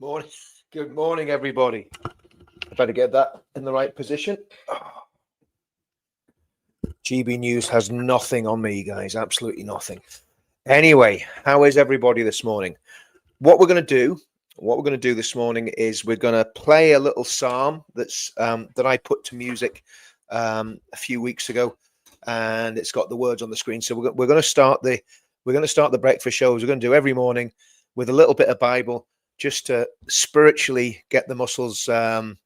Morning. Good morning, everybody. Try to get that in the right position. GB News has nothing on me, guys. Absolutely nothing. Anyway, how is everybody this morning? What we're going to do this morning is we're going to play a little psalm that I put to music a few weeks ago, and it's got the words on the screen. So we're going to start the breakfast shows. We're going to do every morning with a little bit of Bible, just to spiritually get the muscles going.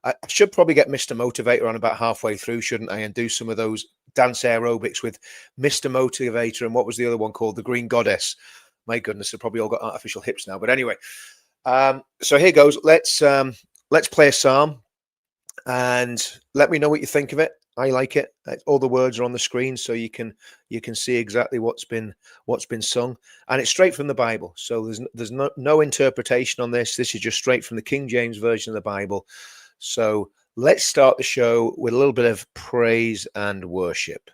I should probably get Mr. Motivator on about halfway through, shouldn't I? And do some of those dance aerobics with Mr. Motivator and what was the other one called? The Green Goddess. My goodness, they've probably all got artificial hips now. But anyway, so here goes. Let's play a psalm and let me know what you think of it. I like it. All the words are on the screen, so you can see exactly what's been sung, and it's straight from the Bible. So there's no interpretation on this. This is just straight from the King James version of the Bible. So let's start the show with a little bit of praise and worship.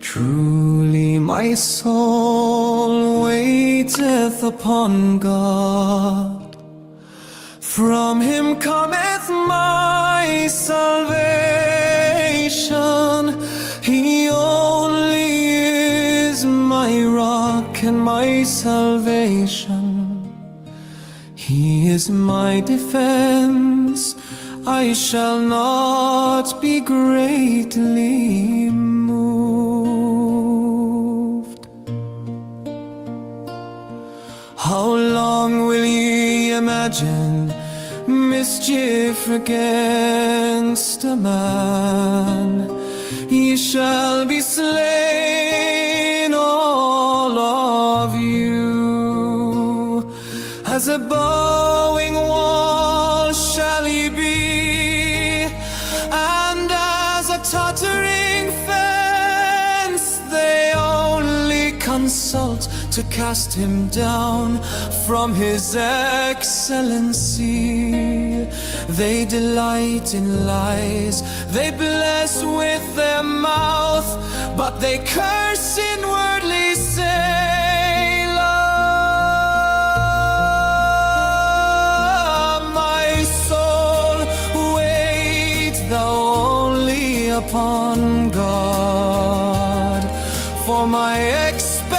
Truly my soul waiteth upon God. From him cometh my salvation. He only is my rock and my salvation. He is my defense. I shall not be greatly moved. How long will ye imagine mischief against a man? Ye shall be slain, all of you. As a bowing wall shall ye be, and as a tottering fence. They only consult to cast him down from his excellency. They delight in lies, they bless with their mouth, but they curse inwardly, Selah. My soul, wait thou only upon God, for my expectation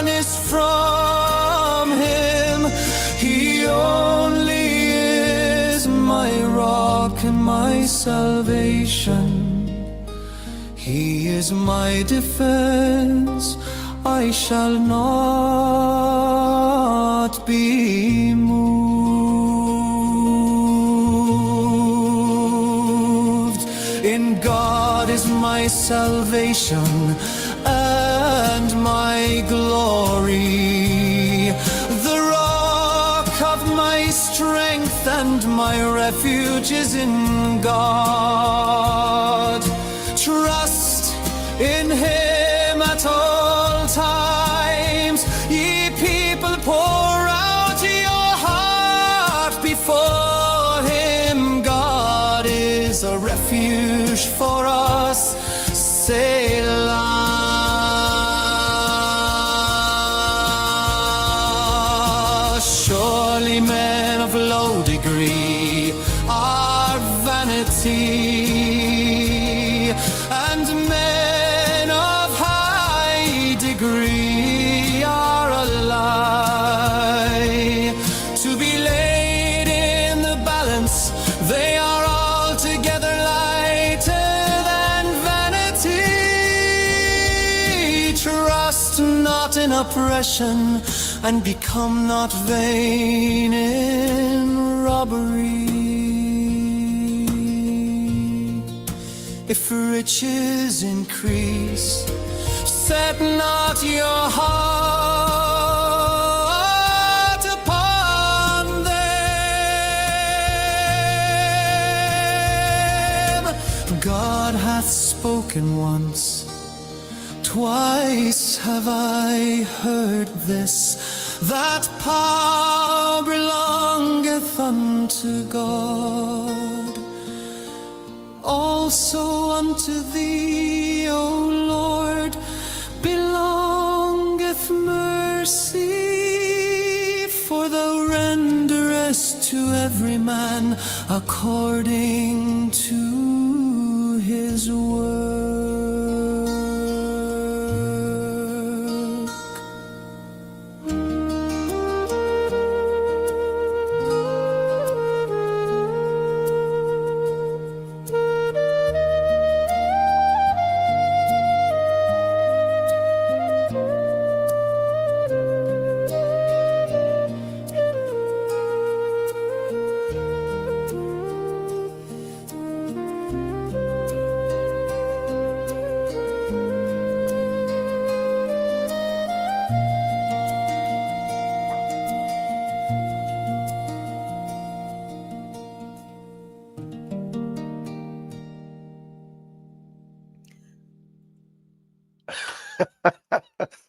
is from him. He only is my rock and my salvation. He is my defense. I shall not be moved. In God is my salvation and my glory, the rock of my strength and my refuge is in God. Trust in him at all times. Ye people, pour out your heart before him. God is a refuge for us. Selah. Surely men of low degree are vanity, and men of high degree are a lie. To be laid in the balance, they are altogether lighter than vanity. Trust not in oppression, and become not vain in robbery. If riches increase, set not your heart upon them. God hath spoken once, twice have I heard this, that power belongeth unto God. also unto thee, O Lord, belongeth mercy, for thou renderest to every man according to his work.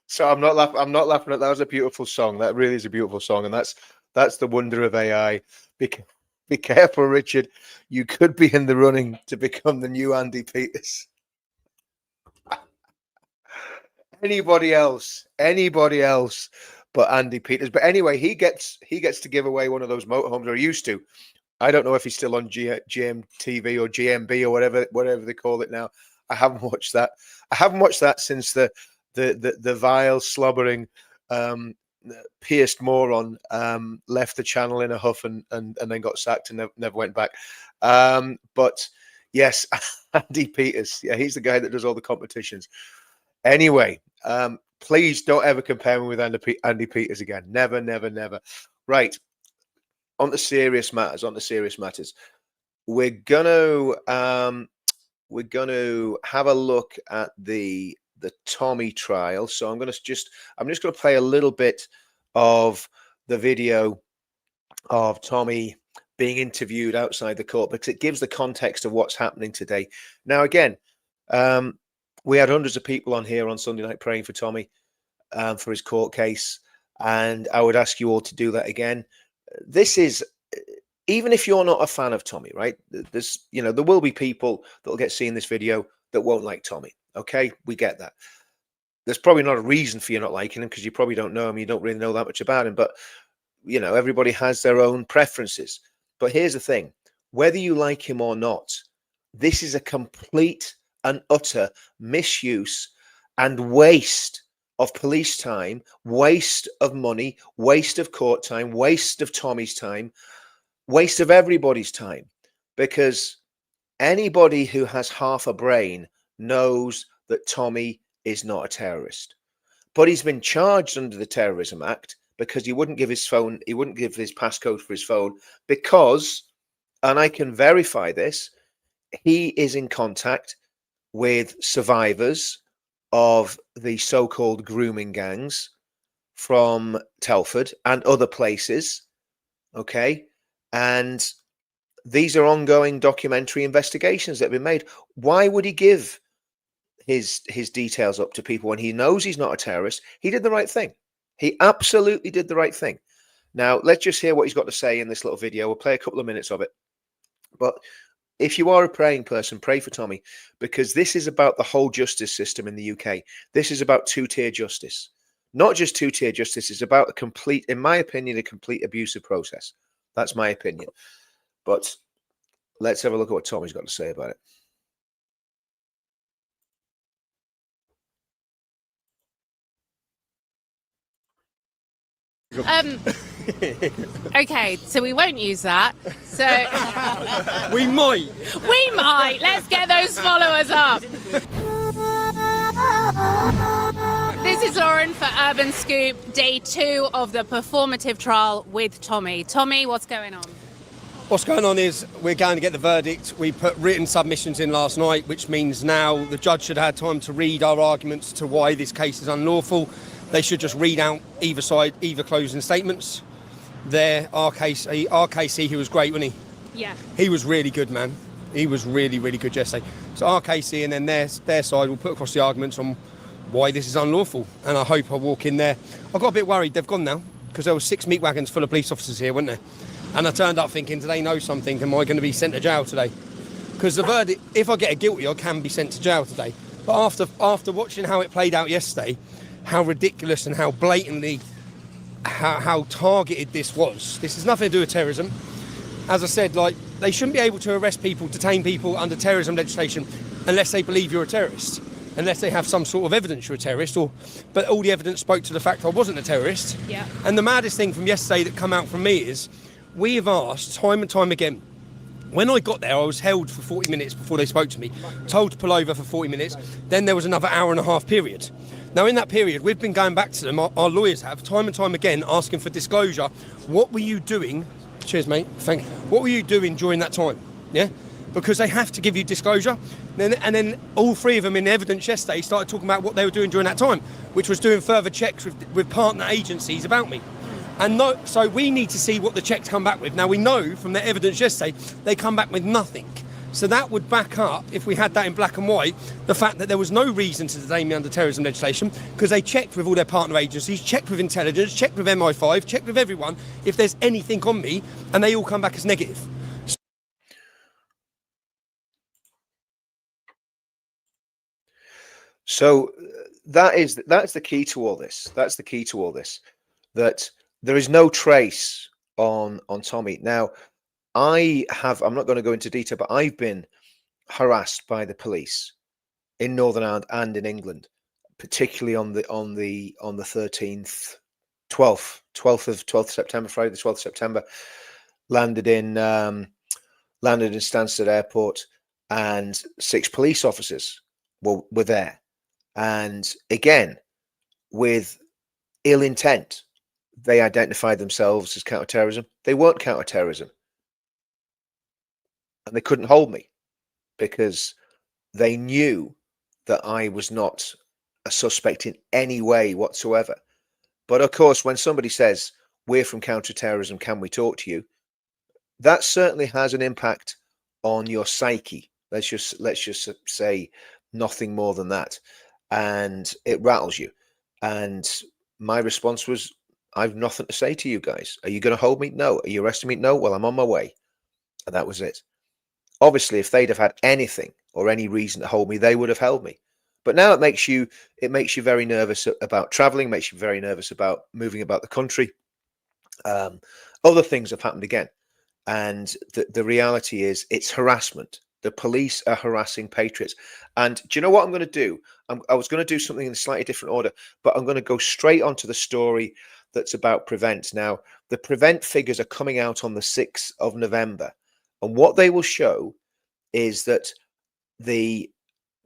So I'm not laughing. I'm not laughing at that. Was a beautiful song. That really is a beautiful song, and that's the wonder of AI. Be careful, Richard. You could be in the running to become the new Andy Peters. Anybody else but Andy Peters. But anyway, he gets to give away one of those motorhomes, or used to. I don't know if he's still on GMTV or GMB or whatever they call it now. I haven't watched that. I haven't watched that since the vile, slobbering, pierced moron left the channel in a huff and then got sacked and never went back. But yes, Andy Peters. Yeah, he's the guy that does all the competitions. Anyway, please don't ever compare me with Andy Peters again. Never, never, never. Right. On to serious matters. We're gonna have a look at the Tommy trial. So I'm just gonna play a little bit of the video of Tommy being interviewed outside the court, because it gives the context of what's happening today. Now, again, we had hundreds of people on here on Sunday night praying for Tommy for his court case, and I would ask you all to do that again. This is, even if you're not a fan of Tommy, right? There will be people that will get seeing this video that won't like Tommy. Okay, we get that. There's probably not a reason for you not liking him, because you probably don't know him. You don't really know that much about him. But everybody has their own preferences. But here's the thing: whether you like him or not, this is a complete and utter misuse and waste of police time, waste of money, waste of court time, waste of Tommy's time, waste of everybody's time. Because anybody who has half a brain knows that Tommy is not a terrorist. But he's been charged under the Terrorism Act because he wouldn't give his passcode for his phone, because, and I can verify this, he is in contact with survivors of the so-called grooming gangs from Telford and other places. Okay. And these are ongoing documentary investigations that have been made. Why would he give his details up to people when he knows he's not a terrorist? He did the right thing. He absolutely did the right thing. Now, let's just hear what he's got to say in this little video. We'll play a couple of minutes of it. But if you are a praying person, pray for Tommy, because this is about the whole justice system in the UK. This is about two-tier justice. Not just two-tier justice. It's about in my opinion, a complete abusive process. That's my opinion. But let's have a look at what Tommy's got to say about it. Okay, so we won't use that. So we might. Let's get those followers up. This is Lauren for Urban Scoop, day 2 of the performative trial with Tommy. Tommy, what's going on? What's going on is we're going to get the verdict. We put written submissions in last night, which means now the judge should have had time to read our arguments to why this case is unlawful. They should just read out either side, either closing statements. RKC, he was great, wasn't he? Yeah. He was really good, man. He was really, really good yesterday. So RKC and then their side will put across the arguments on why this is unlawful. And I hope I walk in there. I got a bit worried. They've gone now, because there were 6 meat wagons full of police officers here, weren't there? And I turned up thinking, do they know something? Am I going to be sent to jail today? because the verdict, if I get a guilty, I can be sent to jail today. But after watching how it played out yesterday, how ridiculous and how blatantly, how targeted this was. This has nothing to do with terrorism. As I said, like, they shouldn't be able to arrest people, detain people under terrorism legislation unless they believe you're a terrorist, unless they have some sort of evidence you're a terrorist. But all the evidence spoke to the fact I wasn't a terrorist. Yeah. And the maddest thing from yesterday that come out from me is, we have asked time and time again. When I got there, I was held for 40 minutes before they spoke to me, told to pull over for 40 minutes. Then there was another hour and a half period. Now, in that period, we've been going back to them, our lawyers have, time and time again, asking for disclosure. What were you doing? Cheers, mate. Thank you. What were you doing during that time? Yeah? Because they have to give you disclosure. And then all three of them in the evidence yesterday started talking about what they were doing during that time, which was doing further checks with partner agencies about me. And so we need to see what the checks come back with. Now, we know from the evidence yesterday, they come back with nothing. So that would back up, if we had that in black and white, the fact that there was no reason to detain me under terrorism legislation, because they checked with all their partner agencies, checked with intelligence, checked with MI5, checked with everyone if there's anything on me, and they all come back as negative. So that's the key to all this. That's the key to all this. That there is no trace on Tommy. Now, I'm not going to go into detail, but I've been harassed by the police in Northern Ireland and in England, particularly on the 13th, 12th September, Friday the 12th of September, landed in Stansted Airport, and 6 police officers were there, and again, with ill intent. They identified themselves as counterterrorism. They weren't counterterrorism. And they couldn't hold me because they knew that I was not a suspect in any way whatsoever. But of course, when somebody says, we're from counterterrorism, can we talk to you? That certainly has an impact on your psyche. Let's just say nothing more than that. And it rattles you. And my response was, I've nothing to say to you guys. Are you going to hold me? No. Are you arresting me? No. Well, I'm on my way. And that was it. Obviously, if they'd have had anything or any reason to hold me, they would have held me. But now it makes you very nervous about traveling, makes you very nervous about moving about the country. Other things have happened again. And the reality is it's harassment. The police are harassing patriots. And do you know what I'm going to do? I was going to do something in a slightly different order, but I'm going to go straight onto the story that's about Prevent. Now, the Prevent figures are coming out on the 6th of November. And what they will show is that the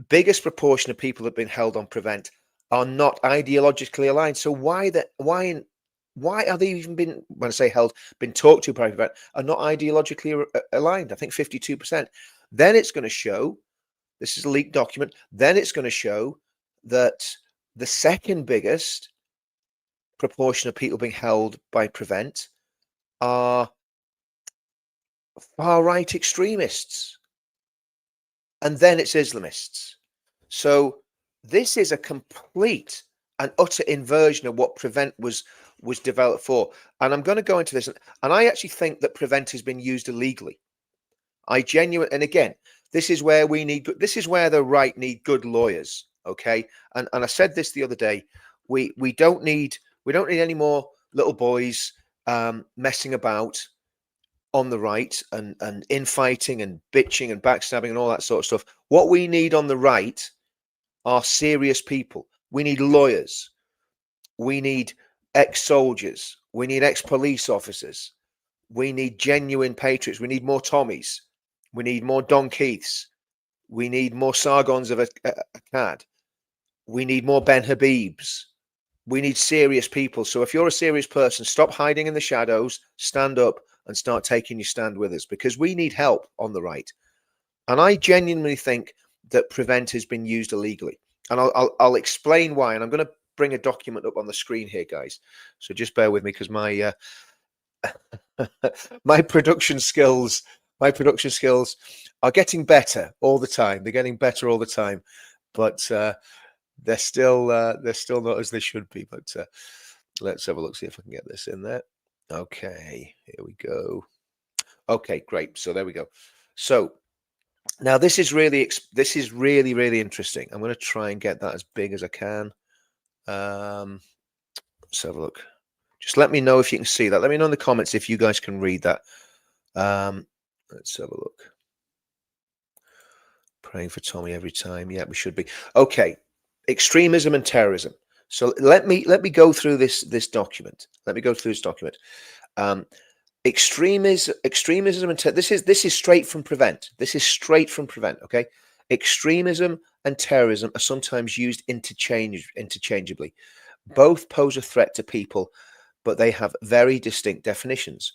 biggest proportion of people that have been held on Prevent are not ideologically aligned. So why are they even been, when I say held, been talked to by Prevent, are not ideologically aligned? I think 52%. Then it's going to show, this is a leaked document, then it's going to show that the second biggest proportion of people being held by Prevent are far-right extremists. And then it's Islamists. So this is a complete and utter inversion of what Prevent was developed for. And I'm going to go into this. And I actually think that Prevent has been used illegally. And again, this is where this is where the right need good lawyers. Okay. And I said this the other day, we don't need any more little boys messing about on the right and infighting and bitching and backstabbing and all that sort of stuff. What we need on the right are serious people. We need lawyers. We need ex-soldiers. We need ex-police officers. We need genuine patriots. We need more Tommies. We need more Don Keiths. We need more Sargons of Akkad. We need more Ben Habibs. We need serious people. So if you're a serious person, stop hiding in the shadows, stand up and start taking your stand with us, because we need help on the right. And I genuinely think that Prevent has been used illegally. And I'll explain why. And I'm going to bring a document up on the screen here, guys. So just bear with me, because my my production skills are getting better all the time. They're getting better all the time, but they're still not as they should be. But let's have a look, see if I can get this in there. Okay, here we go. Okay, great. So there we go. So Now, this is really really interesting. I'm going to try and get that as big as I can. Let's have a look. Just let me know if you can see that. Let me know in the comments if you guys can read that. Let's have a look. Praying for Tommy every time. Yeah, we should be. Okay. Extremism and terrorism. So let me go through this document. Let me go through this document. Extremism and this is straight from Prevent. This is straight from Prevent. Okay. Extremism and terrorism are sometimes used interchangeably. Both pose a threat to people, but they have very distinct definitions.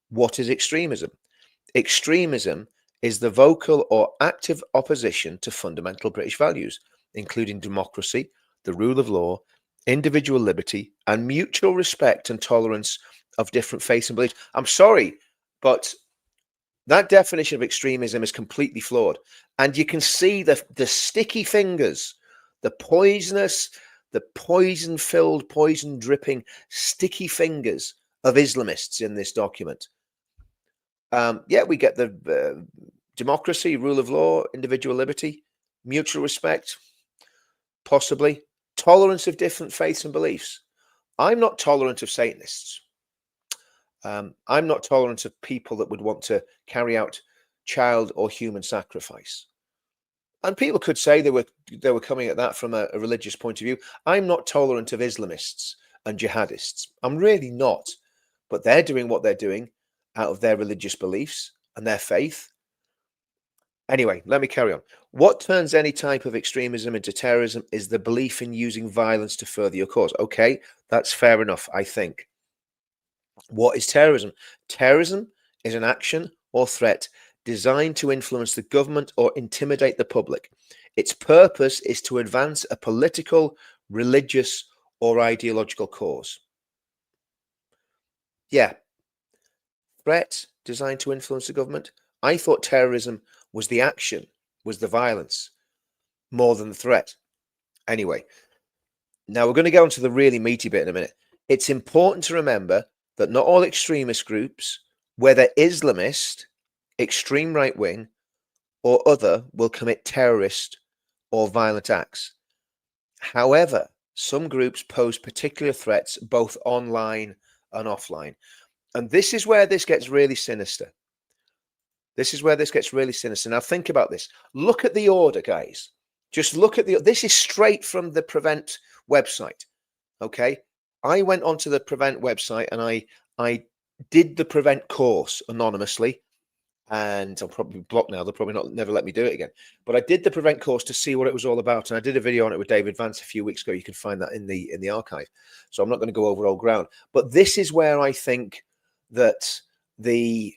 What is extremism? Extremism is the vocal or active opposition to fundamental British values, including democracy, the rule of law, individual liberty, and mutual respect and tolerance of different faiths and beliefs. I'm sorry, but that definition of extremism is completely flawed. And you can see the sticky fingers, the poisonous, the poison-filled, poison-dripping, sticky fingers of Islamists in this document. Yeah, we get the democracy, rule of law, individual liberty, mutual respect, possibly. Tolerance of different faiths and beliefs. I'm not tolerant of Satanists. I'm not tolerant of people that would want to carry out child or human sacrifice. And people could say they were coming at that from a religious point of view. I'm not tolerant of Islamists and jihadists. I'm really not. But they're doing what they're doing out of their religious beliefs and their faith. Anyway, let me carry on. What turns any type of extremism into terrorism is the belief in using violence to further your cause. Okay, that's fair enough, I think. What is terrorism? Terrorism is an action or threat designed to influence the government or intimidate the public. Its purpose is to advance a political, religious, or ideological cause. Yeah. Threat designed to influence the government. I thought terrorism was the action, was the violence, more than the threat. Anyway, now we're going to go into the really meaty bit in a minute. It's important to remember that not all extremist groups, whether Islamist, extreme right-wing, or other, will commit terrorist or violent acts. However, some groups pose particular threats both online and offline. And this is where this gets really sinister. This is where this gets really sinister. Now think about this. Look at the order, guys. Just look at this is straight from the Prevent website. Okay. I went onto the Prevent website and I did the Prevent course anonymously. And I'm probably blocked now. They'll probably never let me do it again. But I did the Prevent course to see what it was all about. And I did a video on it with David Vance a few weeks ago. You can find that in the archive. So I'm not going to go over old ground. But this is where I think that the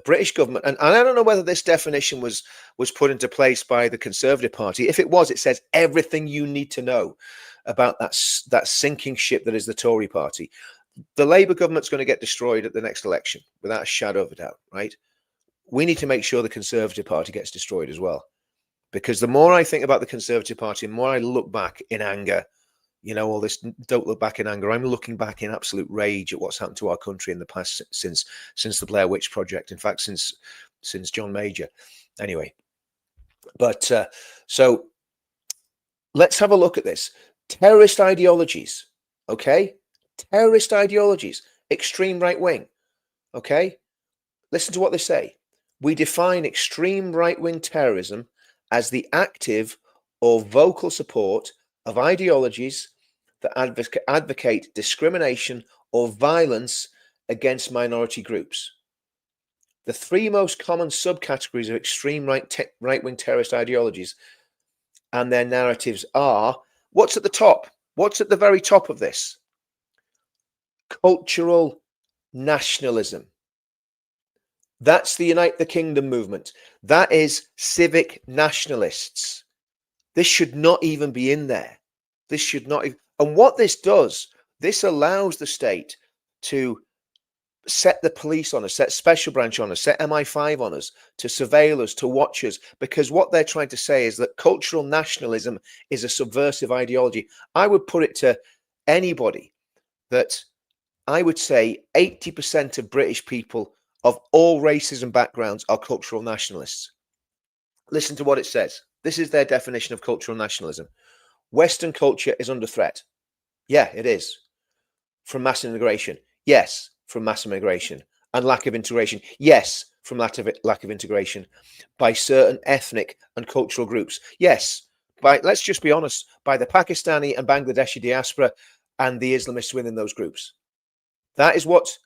British government, and I don't know whether this definition was put into place by the Conservative Party. If it was, it says everything you need to know about that sinking ship that is the Tory Party. The Labour government's going to get destroyed at the next election, without a shadow of a doubt, right? We need to make sure the Conservative Party gets destroyed as well. Because the more I think about the Conservative Party, the more I look back in anger, you know, all this, don't look back in anger. I'm looking back in absolute rage at what's happened to our country in the past since the Blair Witch Project. In fact, since John Major. Anyway, but so let's have a look at this. Terrorist ideologies, okay? Terrorist ideologies, extreme right wing, okay? Listen to what they say. We define extreme right wing terrorism as the active or vocal support of ideologies that advocate discrimination or violence against minority groups. The three most common subcategories of extreme right-wing terrorist ideologies and their narratives are, what's at the top? What's at the very top of this? Cultural nationalism. That's the Unite the Kingdom movement. That is civic nationalists. This should not even be in there. This should not. And what this does, this allows the state to set the police on us, set special branch on us, set MI5 on us, to surveil us, to watch us, because what they're trying to say is that cultural nationalism is a subversive ideology. I would put it to anybody that I would say 80% of British people of all races and backgrounds are cultural nationalists. listen to what it says. This is their definition of cultural nationalism. Western culture is under threat. Yeah, it is. From mass immigration. Yes, from mass immigration. And lack of integration. Yes, from lack of integration by certain ethnic and cultural groups. Yes, by, let's just be honest, by the Pakistani and Bangladeshi diaspora and the Islamists within those groups. That's what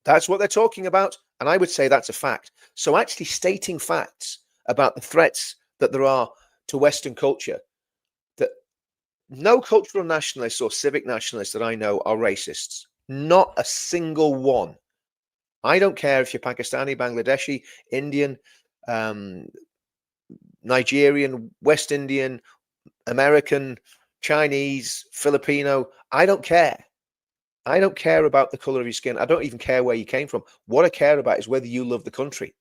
they're talking about. And I would say that's a fact. So actually stating facts about the threats that there are to Western culture, that no cultural nationalists or civic nationalists that I know are racists. Not a single one. I don't care if you're Pakistani, Bangladeshi, Indian, Nigerian, West Indian, American, Chinese, Filipino. I don't care. I don't care about the color of your skin. I don't even care where you came from. What I care about is whether you love the country,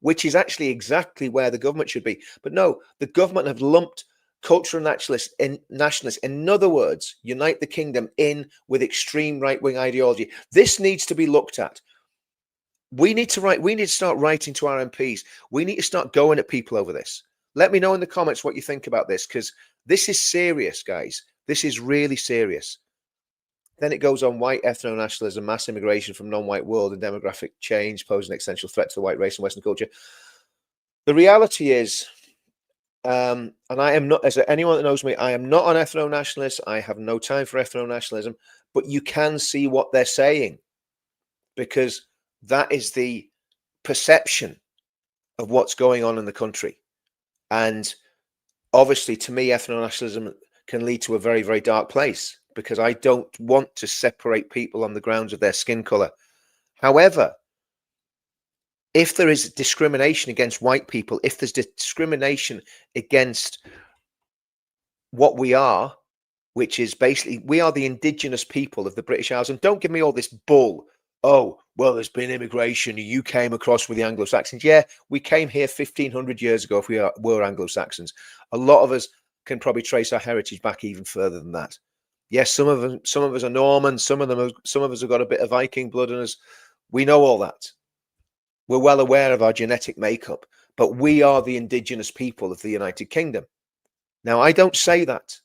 which is actually exactly where the government should be. But no, the government have lumped cultural nationalists, in other words, unite the kingdom in with extreme right-wing ideology. This needs to be looked at. We need to start writing to our MPs. We need to start going at people over this. Let me know in the comments what you think about this, because this is serious, guys. This is really serious. Then it goes on: white ethno-nationalism, mass immigration from non-white world, and demographic change pose an existential threat to the white race and Western culture. The reality is, and I am not, as anyone that knows me, I am not an ethno-nationalist. I have no time for ethno-nationalism, but you can see what they're saying, because that is the perception of what's going on in the country. And obviously, to me, ethno-nationalism can lead to a very, very dark place, because I don't want to separate people on the grounds of their skin color. However, if there is discrimination against white people, if there's discrimination against what we are, which is basically, we are the indigenous people of the British Isles. And don't give me all this bull. Oh, well, there's been immigration. You came across with the Anglo-Saxons. Yeah, we came here 1,500 years ago if we were Anglo-Saxons. A lot of us can probably trace our heritage back even further than that. Yes, some of us are Norman. Some of us have got a bit of Viking blood in us. We know all that. We're well aware of our genetic makeup, but we are the indigenous people of the United Kingdom. Now, I don't say that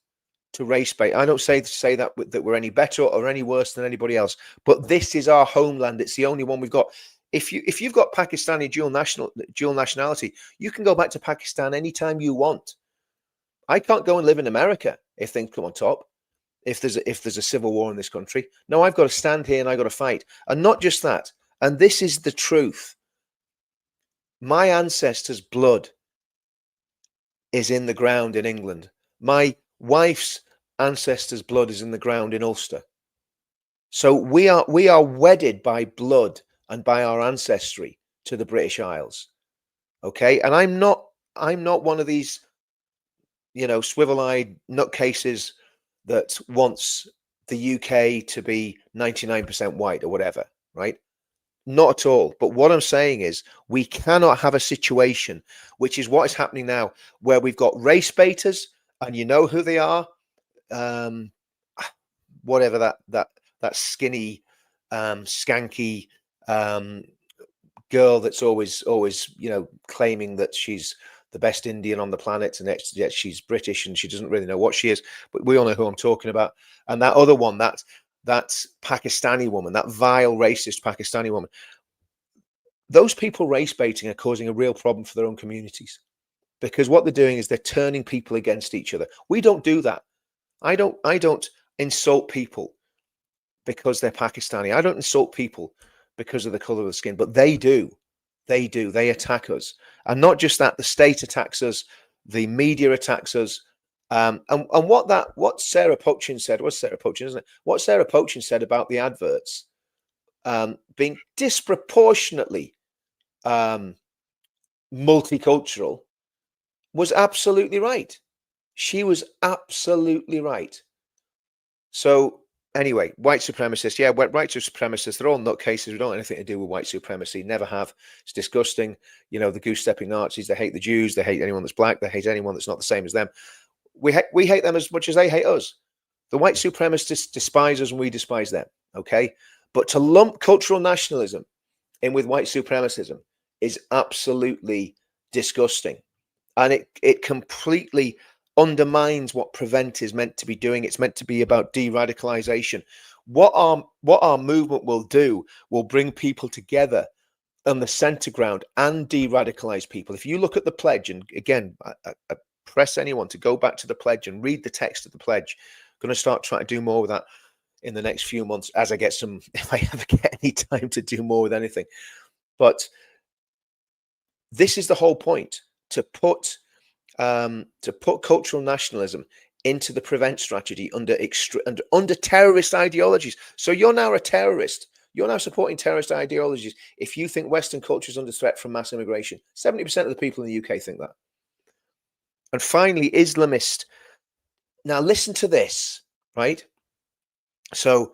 to race bait. I don't say that we're any better or any worse than anybody else. But this is our homeland. It's the only one we've got. If you've got Pakistani dual nationality, you can go back to Pakistan anytime you want. I can't go and live in America if things come on top. If there's a civil war in this country, no, I've got to stand here and I've got to fight. And not just that. And this is the truth. My ancestors' blood is in the ground in England. My wife's ancestors' blood is in the ground in Ulster. So we are wedded by blood and by our ancestry to the British Isles. Okay, and I'm not one of these, swivel-eyed nutcases that wants the UK to be 99% white or whatever, right? Not at all. But what I'm saying is we cannot have a situation, which is what is happening now, where we've got race baiters, and you know who they are. Whatever that skinny, skanky girl that's always claiming that she's the best Indian on the planet, and yet she's British and she doesn't really know what she is. But we all know who I'm talking about. And that other one, that Pakistani woman, that vile racist Pakistani woman, those people race baiting are causing a real problem for their own communities, because what they're doing is they're turning people against each other. We don't do that. I don't insult people because they're Pakistani. I don't insult people because of the color of the skin, but they do. They attack us. And not just that, the state attacks us, the media attacks us. And what Sarah Pochin said, was Sarah Pochin, isn't it? What Sarah Pochin said about the adverts being disproportionately multicultural was absolutely right. She was absolutely right. So anyway, white supremacists, yeah, white supremacists, they're all nutcases. We don't have anything to do with white supremacy, never have. It's disgusting. The goose-stepping Nazis, they hate the Jews, they hate anyone that's black, they hate anyone that's not the same as them. We hate them as much as they hate us. The white supremacists despise us and we despise them, okay? But to lump cultural nationalism in with white supremacism is absolutely disgusting. and it completely undermines what Prevent is meant to be doing. It's meant to be about de-radicalization. What our movement will do will bring people together on the center ground and de-radicalize people. If you look at the pledge, and again, I press anyone to go back to the pledge and read the text of the pledge. I'm going to start trying to do more with that in the next few months as I get some, if I ever get any time to do more with anything. But this is the whole point, to put cultural nationalism into the Prevent strategy under terrorist ideologies. So you're now a terrorist. You're now supporting terrorist ideologies if you think Western culture is under threat from mass immigration. 70% of the people in the UK think that. And finally, Islamist. Now listen to this, right? So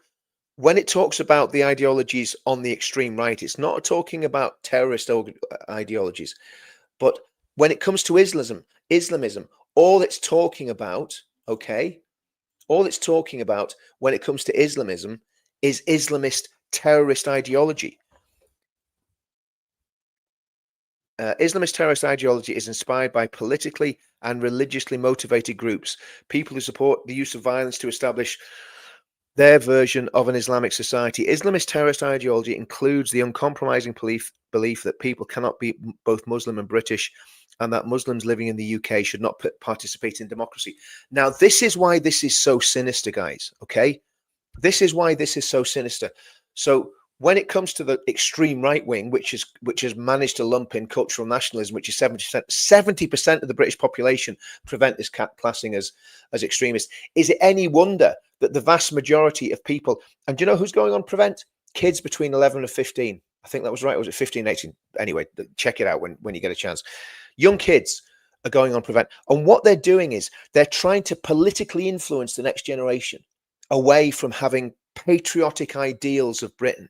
when it talks about the ideologies on the extreme right, it's not talking about terrorist ideologies. But when it comes to Islamism, all it's talking about, okay, all it's talking about when it comes to Islamism is Islamist terrorist ideology. Islamist terrorist ideology is inspired by politically and religiously motivated groups, people who support the use of violence to establish their version of an Islamic society. Islamist terrorist ideology includes the uncompromising belief that people cannot be both Muslim and British, and that Muslims living in the UK should not participate in democracy. Now, this is why this is so sinister, guys, okay? This is why this is so sinister. So when it comes to the extreme right wing, which has managed to lump in cultural nationalism, which is 70% of the British population, Prevent this classing as extremist, is it any wonder that the vast majority of people, and do you know who's going on Prevent? Kids between 11 and 15. I think that was right. Or was it 15, 18? Anyway, check it out when you get a chance. Young kids are going on Prevent. And what they're doing is they're trying to politically influence the next generation away from having patriotic ideals of Britain.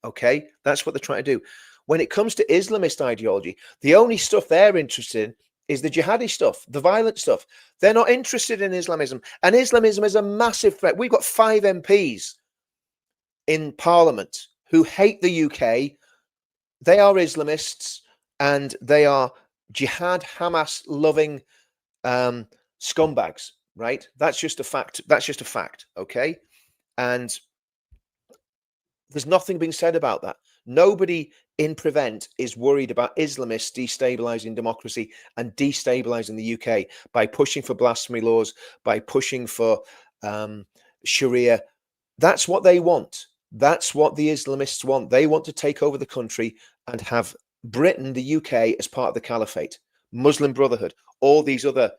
Okay, that's what they're trying to do. When it comes to Islamist ideology, the only stuff they're interested in is the jihadi stuff, the violent stuff. They're not interested in Islamism. And Islamism is a massive threat. We've got 5 MPs in Parliament who hate the UK. They are Islamists and they are jihad, Hamas loving scumbags, right? That's just a fact. That's just a fact. Okay. And there's nothing being said about that. Nobody in Prevent is worried about Islamists destabilizing democracy and destabilizing the UK by pushing for blasphemy laws, by pushing for Sharia. That's what they want. That's what the Islamists want. They want to take over the country and have Britain, the UK, as part of the caliphate, Muslim Brotherhood, all these other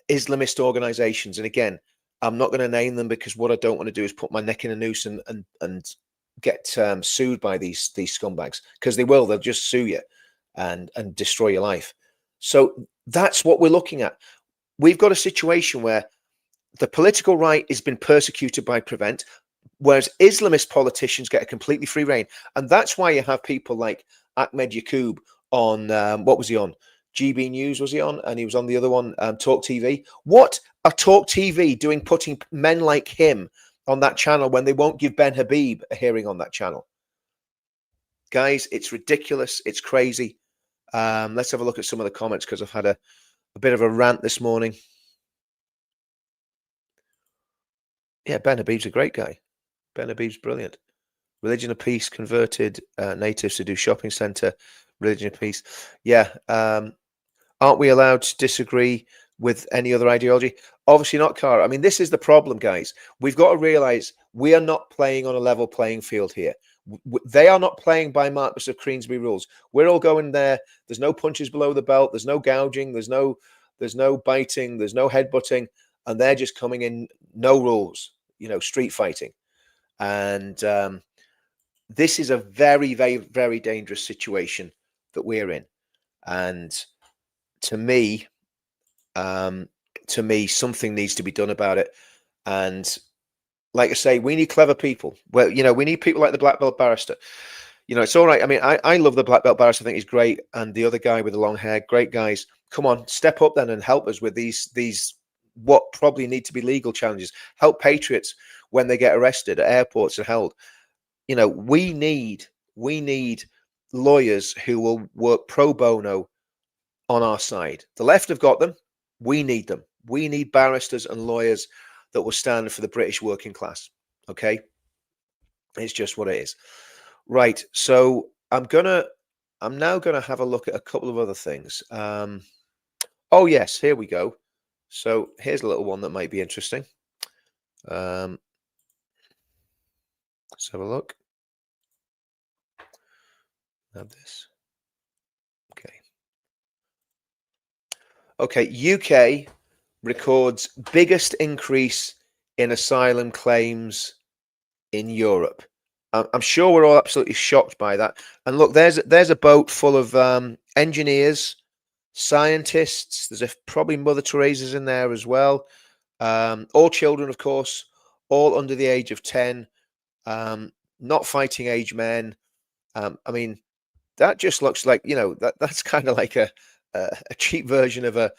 Islamist organizations. And again, I'm not going to name them because what I don't want to do is put my neck in a noose and get sued by these scumbags, because they will. They'll just sue you and destroy your life. So that's what we're looking at. We've got a situation where the political right has been persecuted by Prevent, whereas Islamist politicians get a completely free reign. And that's why you have people like Ahmed Yaqub on, what was he on? GB News was he on? And he was on the other one, Talk TV. What are Talk TV doing putting men like him on that channel when they won't give Ben Habib a hearing on that channel? Guys, it's ridiculous. It's crazy. Let's have a look at some of the comments, because I've had a bit of a rant this morning. Yeah, Ben Habib's a great guy. Ben Habib's brilliant. Religion of Peace converted natives to do shopping centre. Religion of Peace. Yeah. Aren't we allowed to disagree with any other ideology? Obviously not, Cara. I mean, this is the problem, guys. We've got to realize we are not playing on a level playing field here. They are not playing by Marquis of Queensberry rules. We're all going there. There's no punches below the belt. There's no gouging. There's no biting. There's no headbutting. And they're just coming in, no rules, street fighting. And this is a very, very, very dangerous situation that we're in. And to me, something needs to be done about it. And like I say, we need clever people. Well, we need people like the Black Belt Barrister. It's all right. I mean, I love the Black Belt Barrister. I think he's great. And the other guy with the long hair, great guys. Come on, step up then and help us with these what probably need to be legal challenges. Help patriots when they get arrested at airports and held. We need lawyers who will work pro bono on our side. The left have got them. We need them. We need barristers and lawyers that will stand for the British working class. Okay? It's just what it is. Right. So I'm now gonna have a look at a couple of other things. Oh yes, here we go. So here's a little one that might be interesting. Let's have a look. Have this. Okay. UK records biggest increase in asylum claims in Europe. I'm sure we're all absolutely shocked by that. And look, there's a boat full of engineers, scientists. There's probably Mother Teresa's in there as well. All children, of course, all under the age of 10, not fighting age men. I mean, that just looks like, that's kind of like a cheap version of a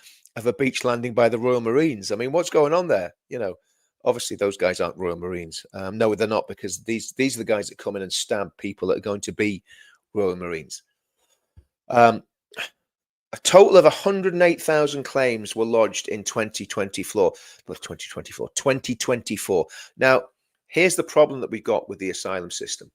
beach landing by the Royal Marines. I mean, what's going on there? Obviously those guys aren't Royal Marines. No, they're not, because these are the guys that come in and stab people that are going to be Royal Marines. A total of 108,000 claims were lodged in 2024. Now, here's the problem that we've got with the asylum system.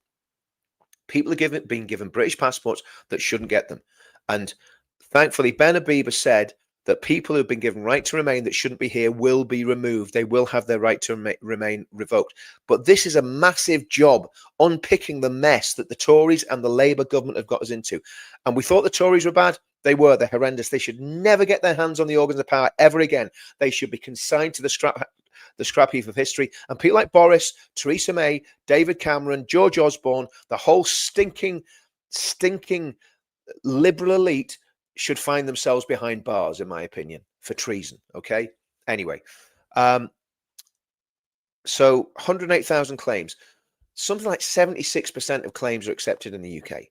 People are being given British passports that shouldn't get them. And thankfully, Ben Habib has said that people who've been given right to remain that shouldn't be here will be removed. They will have their right to remain revoked. But this is a massive job unpicking the mess that the Tories and the Labour government have got us into. And we thought the Tories were bad. They were. They're horrendous. They should never get their hands on the organs of power ever again. They should be consigned to the scrap heap of history. And people like Boris, Theresa May, David Cameron, George Osborne, the whole stinking liberal elite should find themselves behind bars, in my opinion, for treason. Okay. Anyway, so 108,000 claims. Something like 76% of claims are accepted in the UK.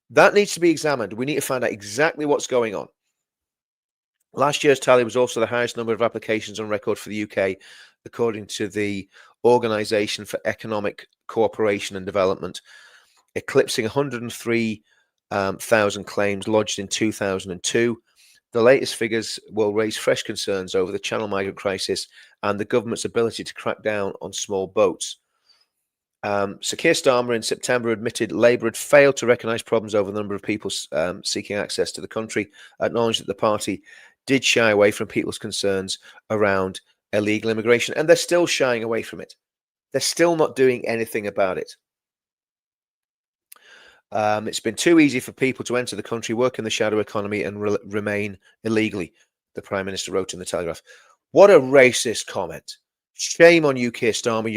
That needs to be examined. We need to find out exactly what's going on. Last year's tally was also the highest number of applications on record for the UK, according to the Organisation for Economic Cooperation and Development, eclipsing 103,000 claims lodged in 2002. The latest figures will raise fresh concerns over the Channel migrant crisis and the government's ability to crack down on small boats. So Keir Starmer in September admitted Labour had failed to recognise problems over the number of people seeking access to the country, acknowledged that the party did shy away from people's concerns around illegal immigration, and they're still shying away from it. They're still not doing anything about it. It's been too easy for people to enter the country, work in the shadow economy, and remain illegally, the Prime Minister wrote in the Telegraph. What a racist comment! Shame on you, Keir Starmer.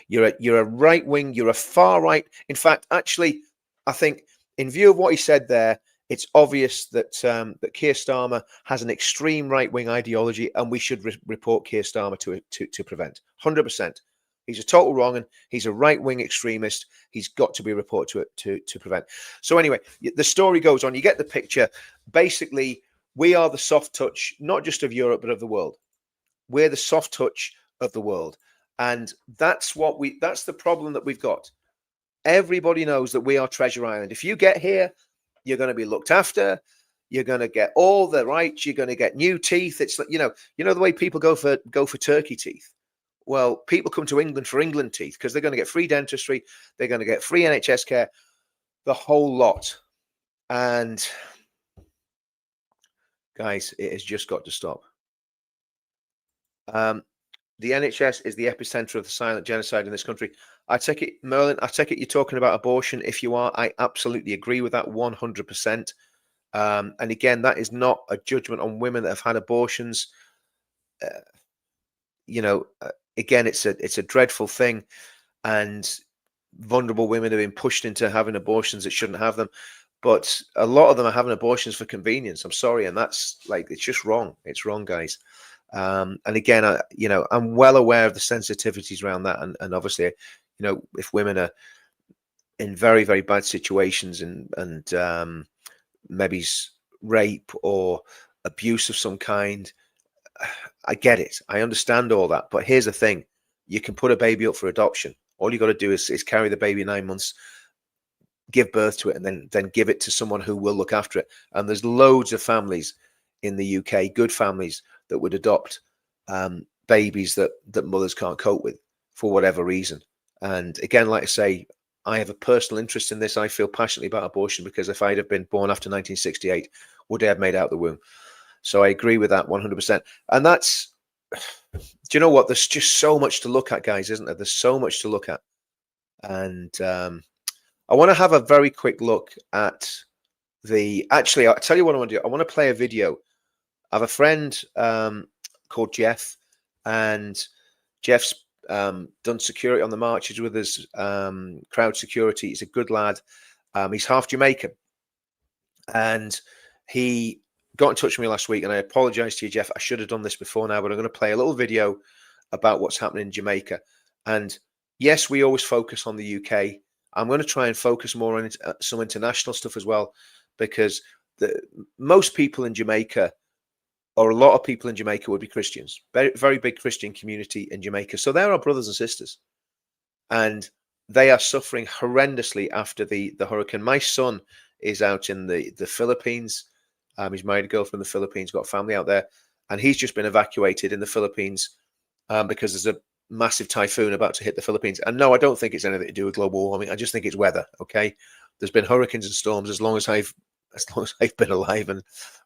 You're a right wing. You're a far right. In fact, actually, I think in view of what he said there, it's obvious that that Keir Starmer has an extreme right wing ideology, and we should report Keir Starmer to prevent. 100%. He's a total wrong, and he's a right wing extremist. He's got to be reported to prevent. So anyway, the story goes on. You get the picture. Basically, we are the soft touch, not just of Europe, but of the world. We're the soft touch of the world, and that's the problem that we've got. Everybody knows that we are Treasure Island. If you get here, you're going to be looked after. You're going to get all the rights. You're going to get new teeth. It's like, you know the way people go for turkey teeth. Well, people come to England for England teeth because they're going to get free dentistry. They're going to get free NHS care, the whole lot. And guys, it has just got to stop. The NHS is the epicenter of the silent genocide in this country. I take it, Merlin, you're talking about abortion. If you are, I absolutely agree with that 100%. And again, that is not a judgment on women that have had abortions. Again, it's a dreadful thing, and vulnerable women have been pushed into having abortions that shouldn't have them. But a lot of them are having abortions for convenience. I'm sorry, and that's it's just wrong. It's wrong, guys. And again, I'm well aware of the sensitivities around that, and obviously, if women are in very, very bad situations and maybe rape or abuse of some kind, I get it. I understand all that. But here's the thing: you can put a baby up for adoption. All you got to do is carry the baby 9 months, give birth to it, and then give it to someone who will look after it. And there's loads of families in the UK, good families that would adopt babies that mothers can't cope with for whatever reason. And again, like I say, I have a personal interest in this. I feel passionately about abortion because if I'd have been born after 1968, would I have made out the womb? So I agree with that 100%. And that's, do you know what? There's just so much to look at, guys, isn't there? There's so much to look at. And I want to have a very quick look at actually, I'll tell you what I want to do. I want to play a video. I have a friend called Jeff, and Jeff's done security on the marches with us, crowd security. He's a good lad. He's half Jamaican, and he got in touch with me last week, and I apologize to you, Jeff. I should have done this before now, but I'm going to play a little video about what's happening in Jamaica. And yes, we always focus on the UK. I'm going to try and focus more on some international stuff as well, because most people in Jamaica, or a lot of people in Jamaica, would be Christians. Very, very big Christian community in Jamaica. So they're our brothers and sisters. And they are suffering horrendously after the hurricane. My son is out in the Philippines. He's married a girl from the Philippines, got family out there. And he's just been evacuated in the Philippines because there's a massive typhoon about to hit the Philippines. And no, I don't think it's anything to do with global warming. I just think it's weather, okay? There's been hurricanes and storms as long as I've been alive, and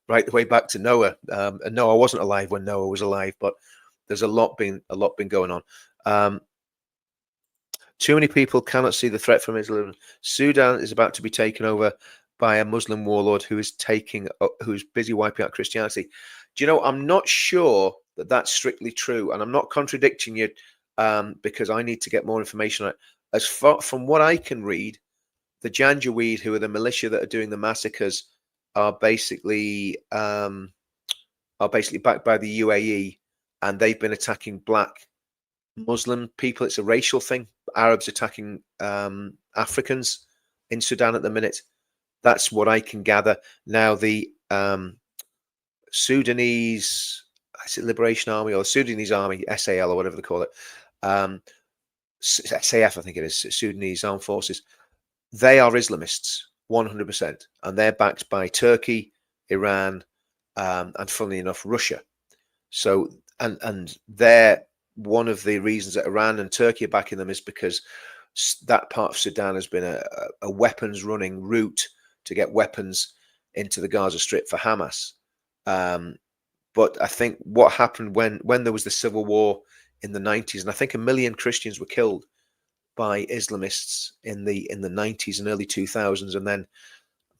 right the way back to Noah. And no, I wasn't alive when Noah was alive, but there's a lot been going on. Too many people cannot see the threat from Islam. Sudan is about to be taken over by a Muslim warlord who's busy wiping out Christianity. Do you know, I'm not sure that that's strictly true, and I'm not contradicting you because I need to get more information on it. As far from what I can read, the Janjaweed, who are the militia that are doing the massacres, are basically backed by the UAE, and they've been attacking black Muslim people. It's a racial thing. Arabs attacking Africans in Sudan at the minute. That's what I can gather. Now, the Sudanese Liberation Army, or the Sudanese Army, SAL or whatever they call it, SAF, I think it is, Sudanese Armed Forces, they are Islamists, 100%. And they're backed by Turkey, Iran, and funnily enough, Russia. So, and they're one of the reasons that Iran and Turkey are backing them is because that part of Sudan has been a weapons running route to get weapons into the Gaza Strip for Hamas. But I think what happened when there was the civil war in the 90s, and I think 1 million Christians were killed by Islamists in the 90s and early 2000s, and then I'm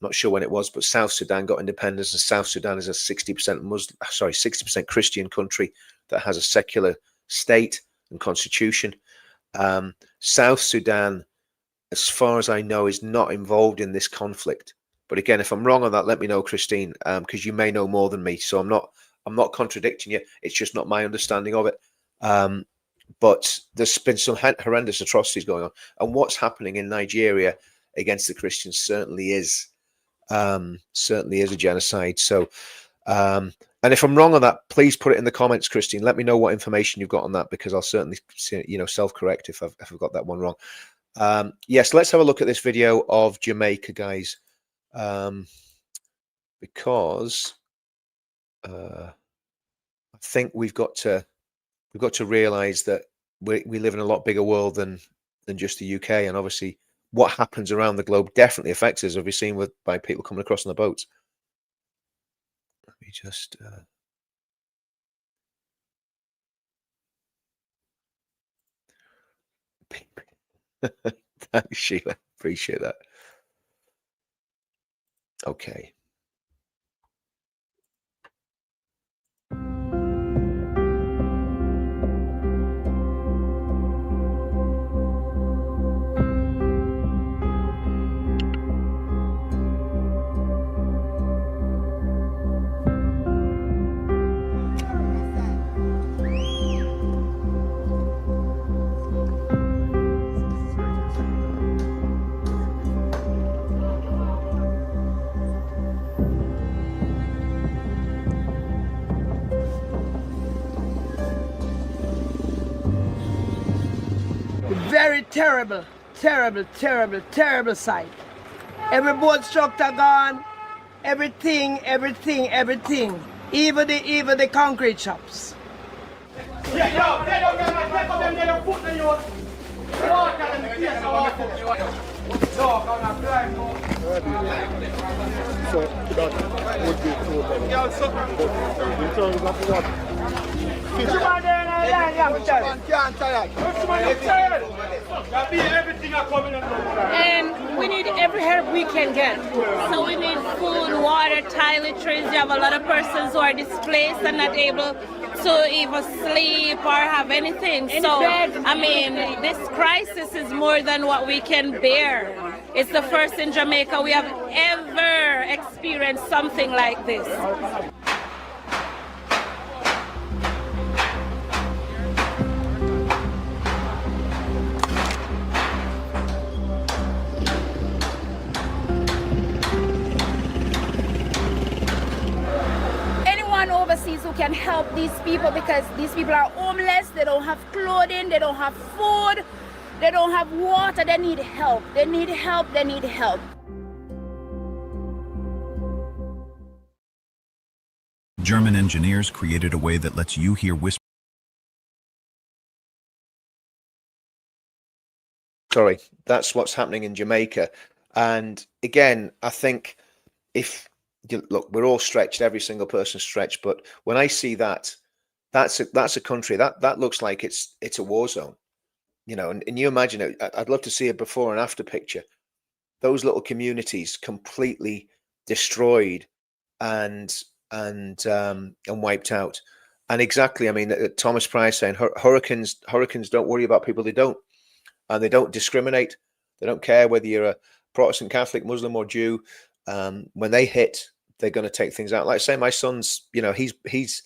not sure when it was, but South Sudan got independence, and South Sudan is a 60% Christian country that has a secular state and constitution. South Sudan, as far as I know, is not involved in this conflict. But again, if I'm wrong on that, let me know, Christine, because you may know more than me. So I'm not contradicting you. It's just not my understanding of it. But there's been some horrendous atrocities going on, and what's happening in Nigeria against the Christians certainly is a genocide. So, and if I'm wrong on that, please put it in the comments, Christine. Let me know what information you've got on that, because I'll certainly, self-correct if I've got that one wrong. Yes, let's have a look at this video of Jamaica, guys, because I think we've got to realize that we live in a lot bigger world than just the UK, and obviously what happens around the globe definitely affects us, as we've seen by people coming across on the boats. Let me just thanks, Sheila, appreciate that. Okay. Very terrible, terrible, terrible, terrible sight. Every boat structure gone, everything. even the concrete shops. So that would be total. In terms of what? And we need every help we can get. So we need food, water, toiletries. You have a lot of persons who are displaced and not able to even sleep or have anything. So, I mean, this crisis is more than what we can bear. It's the first in Jamaica we have ever experienced something like this. Overseas who can help these people, because these people are homeless, they don't have clothing, they don't have food, they don't have water, they need help, they need help, they need help. German engineers created a way that lets you hear whispers. Sorry, that's what's happening in Jamaica. And again, I think if look, we're all stretched, every single person's stretched, but when I see that, that's a country that looks like it's a war zone, you know. And you imagine it. I'd love to see a before and after picture. Those little communities completely destroyed and wiped out. And exactly, I mean, Thomas Price saying hurricanes don't worry about people they don't, and they don't discriminate. They don't care whether you're a Protestant, Catholic, Muslim, or Jew. When they hit, they're going to take things out. Like say, my son's, you know, he's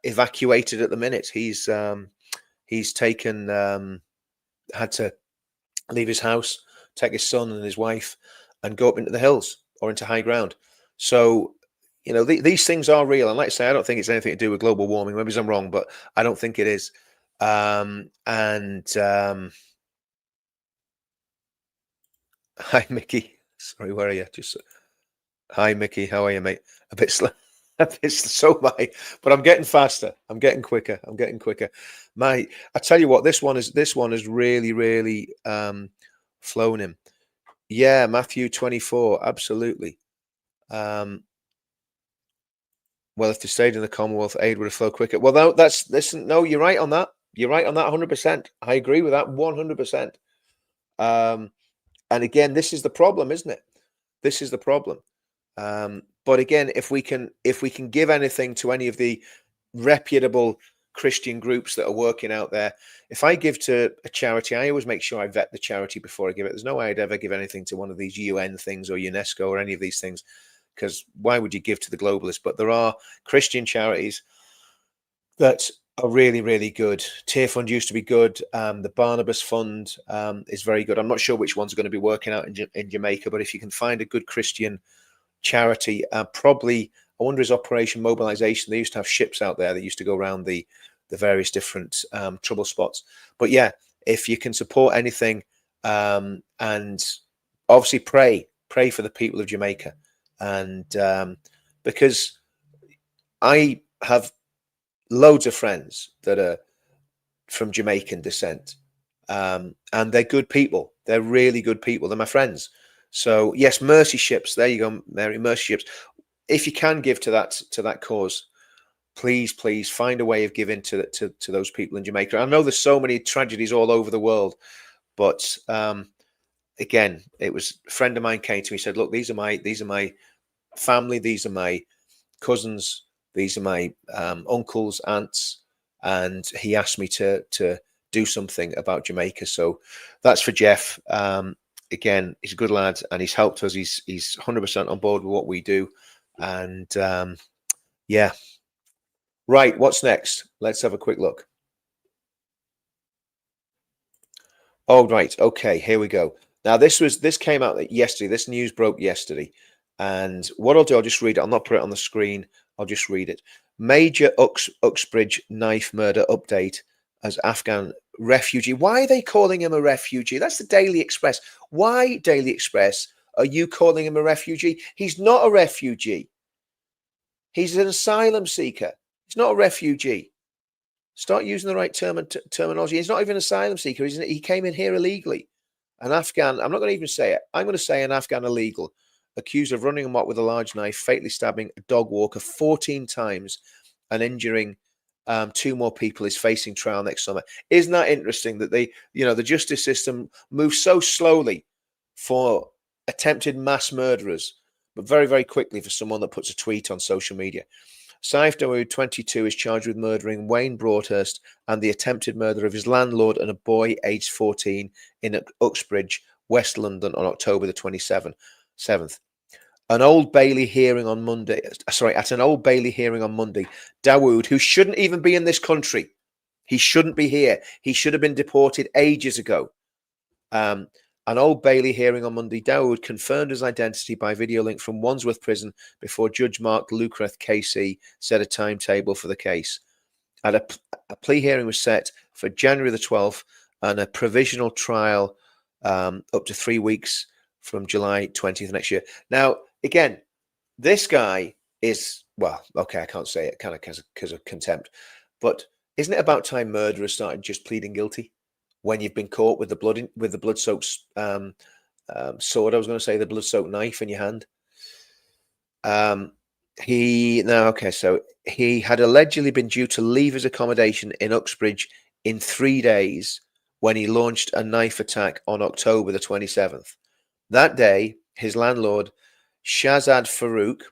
evacuated at the minute. He's taken, had to leave his house, take his son and his wife, and go up into the hills or into high ground. So, you know, these things are real. And like I say, I don't think it's anything to do with global warming. Maybe I'm wrong, but I don't think it is. Hi, Mickey. Sorry, where are you? Just hi, Mickey. How are you, mate? A bit slow. So am I, but I'm getting faster. I'm getting quicker. I tell you what, this one is really flown him. Yeah, Matthew 24, absolutely. Well, if they stayed in the Commonwealth, aid would have flowed quicker. Well, no, you're right on that. You're right on that 100%. I agree with that 100%. And again, this is the problem, isn't it? This is the problem. But again, if we can give anything to any of the reputable Christian groups that are working out there, if I give to a charity, I always make sure I vet the charity before I give it. There's no way I'd ever give anything to one of these UN things or UNESCO or any of these things, because why would you give to the globalists? But there are Christian charities that are really good. Tear Fund used to be good. The Barnabas Fund is very good. I'm not sure which ones are going to be working out in Jamaica, but if you can find a good Christian charity, probably, I wonder, is Operation Mobilization. They used to have ships out there that used to go around the various different trouble spots. But yeah, if you can support anything, and obviously pray for the people of Jamaica, and because I have loads of friends that are from Jamaican descent, and they're good people. They're really good people. They're my friends. So yes, mercy ships. There you go, Mary. Mercy ships. If you can give to that cause, please find a way of giving to those people in Jamaica. I know there's so many tragedies all over the world, but again, it was a friend of mine came to me, said, "Look, these are my family. These are my cousins. These are my uncles, aunts," and he asked me to do something about Jamaica. So that's for Jeff. Again, he's a good lad, and he's helped us. He's 100% on board with what we do, and yeah. Right, what's next? Let's have a quick look. Oh, right. Okay, here we go. Now, this came out yesterday. This news broke yesterday, and what I'll do, I'll just read it. I'll not put it on the screen. I'll just read it. Major Uxbridge knife murder update as Afghan refugee. Why are they calling him a refugee? That's the Daily Express. Why, Daily Express, are you calling him a refugee? He's not a refugee. He's an asylum seeker. He's not a refugee. Start using the right terminology. He's not even an asylum seeker. He came in here illegally. An Afghan, I'm not going to even say it. I'm going to say an Afghan illegal accused of running amok with a large knife, fatally stabbing a dog walker 14 times and injuring 2 more people, is facing trial next summer. Isn't that interesting that the justice system moves so slowly for attempted mass murderers, but very, very quickly for someone that puts a tweet on social media? Saif Dawood, 22, is charged with murdering Wayne Broadhurst and the attempted murder of his landlord and a boy aged 14 in Uxbridge, West London, on October the 27th. An Old Bailey hearing on Monday. At an Old Bailey hearing on Monday, Dawood, who shouldn't even be in this country, he shouldn't be here. He should have been deported ages ago. An Old Bailey hearing on Monday, Dawood confirmed his identity by video link from Wandsworth Prison before Judge Mark Lucreth KC set a timetable for the case. A plea hearing was set for January the 12th and a provisional trial up to 3 weeks from July 20th next year. Now, again, this guy is, well, okay, I can't say it kind of because of contempt, but isn't it about time murderers started just pleading guilty when you've been caught with the blood-soaked sword? I was going to say the blood-soaked knife in your hand. So he had allegedly been due to leave his accommodation in Uxbridge in 3 days when he launched a knife attack on October the 27th. That day, his landlord, Shahzad Farouk,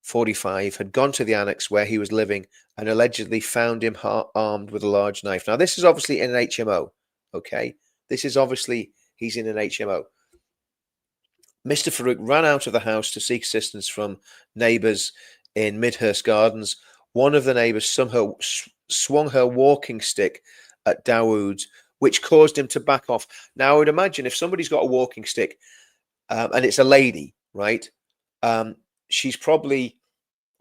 45, had gone to the annex where he was living and allegedly found him armed with a large knife. Now, this is obviously in an HMO, okay? This is obviously, he's in an HMO. Mr. Farouk ran out of the house to seek assistance from neighbours in Midhurst Gardens. One of the neighbours somehow swung her walking stick at Dawood, which caused him to back off. Now, I would imagine if somebody's got a walking stick and it's a lady, right? She's probably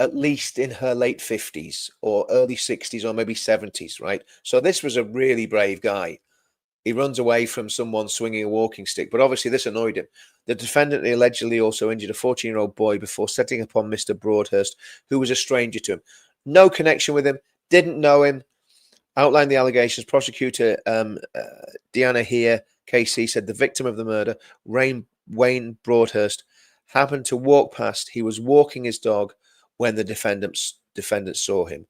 at least in her late 50s or early 60s or maybe 70s, right? So this was a really brave guy. He runs away from someone swinging a walking stick, but obviously this annoyed him. The defendant allegedly also injured a 14-year-old boy before setting upon Mr. Broadhurst, who was a stranger to him. No connection with him, didn't know him. Outlined the allegations. Prosecutor Deanna Heer, KC, said the victim of the murder, Wayne Broadhurst, happened to walk past. He was walking his dog when the defendant saw him.